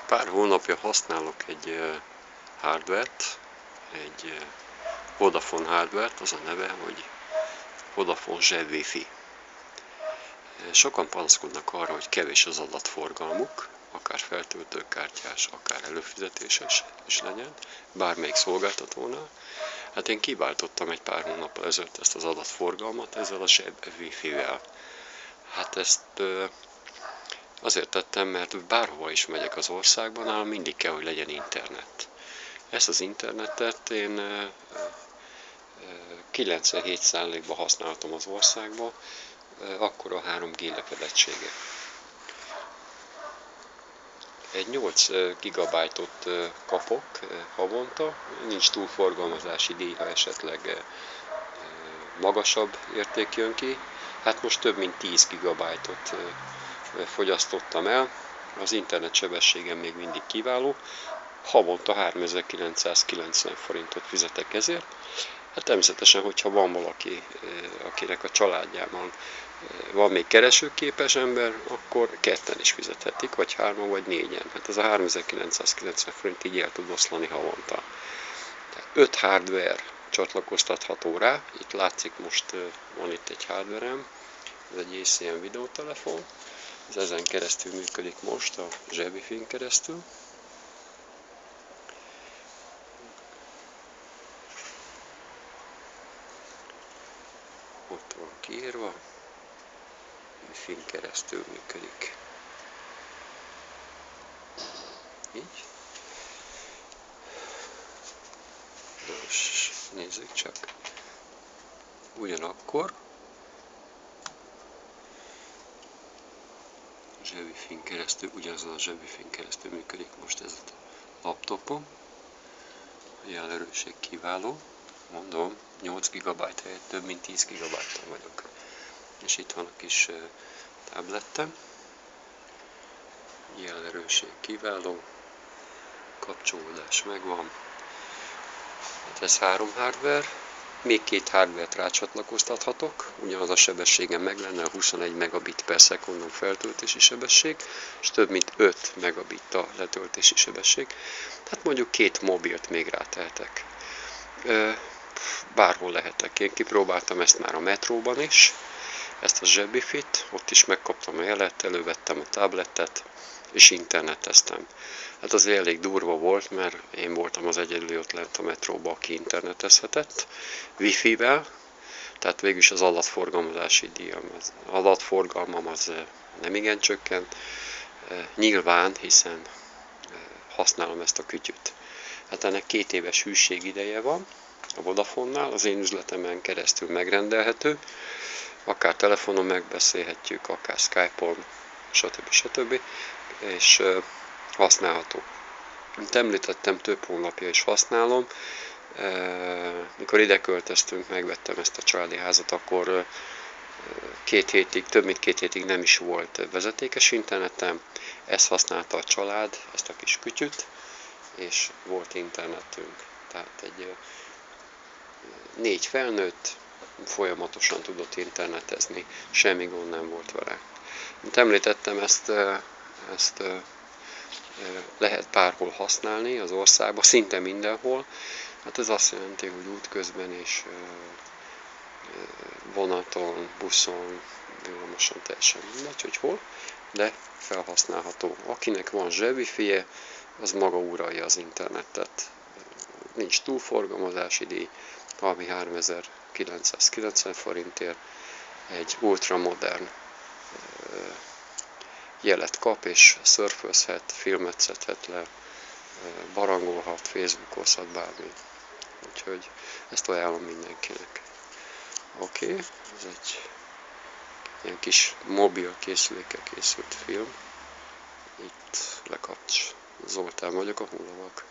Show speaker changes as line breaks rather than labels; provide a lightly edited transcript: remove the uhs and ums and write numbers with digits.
Pár hónapja használok egy hardvert, egy Vodafone hardvert, az a neve, hogy Vodafone zsebwifi. Sokan panaszkodnak arra, hogy kevés az adatforgalmuk, akár feltöltőkártyás, akár előfizetéses is legyen, bármelyik szolgáltatónál. Hát én kiváltottam egy pár hónappal ezelőtt ezt az adatforgalmat ezzel a zsebwifi-vel. Hát ezt azért tettem, mert bárhova is megyek az országban, nálam mindig kell, hogy legyen internet. Ezt az internetet én 97%-ban használhatom az országban, akkor a 3G lefedettsége. Egy 8 gigabájtot kapok havonta, nincs túlforgalmazási díj, ha esetleg magasabb érték jön ki. Hát most több mint 10 gigabájtot fogyasztottam el, az internet sebességem még mindig kiváló, havonta 3990 forintot fizetek ezért. Hát természetesen, hogyha van valaki, akinek a családjában van még keresőképes ember, akkor ketten is fizethetik, vagy hárman, vagy négyen. Hát ez a 3990 forint így el tud oszlani havonta. 5 hardware csatlakoztatható rá, itt látszik most van itt egy hardverem, ez egy ACM videótelefon, ez ezen keresztül működik most, a zsebwifi-n keresztül. Ott van kiírva, Wi-Fi-n keresztül működik. Így. Most nézzük csak. Ugyanakkor zsebwifi-n keresztül, ugyanazon a zsebwifi-n keresztül működik most ez a laptopom. A jelerőség kiváló. Mondom, 8 GB helyett több mint 10 GB-on vagyok. És itt van a kis tablettem. Jelerőség kiváló. Kapcsolódás megvan. Hát ez 3 hardware. Még 2 hardware-t rácsatlakoztathatok. Ugyanaz a sebességem meg lenne, a 21 megabit per szekundum feltöltési sebesség, és több mint 5 megabit a letöltési sebesség. Tehát mondjuk 2 mobilt még rátehetek. Bárhol lehetek. Én kipróbáltam ezt már a metróban is, ezt a zsebwifit, ott is megkaptam a jelet, elővettem a tabletet, és interneteztem. Hát az elég durva volt, mert én voltam az egyedüli ott lent a metróban, aki internetezhetett, wifi-vel, tehát végülis az adatforgalmazási díjam, az adatforgalmam az nem igen csökkent, nyilván, hiszen használom ezt a kütyüt. Hát ennek 2 éves hűségideje van, a Vodafone-nál, az én üzletemen keresztül megrendelhető, akár telefonon megbeszélhetjük, akár Skype-on, stb. És használható. Mint említettem, több hónapja is használom. Mikor ide költöztünk, megvettem ezt a családi házat, akkor 2 hétig, több mint 2 hétig nem is volt vezetékes internetem. Ezt használta a család, ezt a kis kütyüt, és volt internetünk. Tehát egy 4 felnőtt folyamatosan tudott internetezni, semmi gond nem volt vele. Mint említettem, ezt lehet bárhol használni az országban, szinte mindenhol. Hát ez azt jelenti, hogy útközben és vonaton, buszon, villamoson, teljesen mindegy, hogy hol, de felhasználható. Akinek van zsebwifi-je, az maga uralja az internetet. Nincs túlforgalmazási díj, ami 3990 forintért egy ultramodern jelet kap, és szörfözhet, filmet szedhet le, barangolhat, facebookozhat, bármi. Úgyhogy ezt ajánlom mindenkinek. Oké, ez egy ilyen kis mobil készülékkel készült film. Itt lekapcs. Zoltán vagyok, a Hullavak.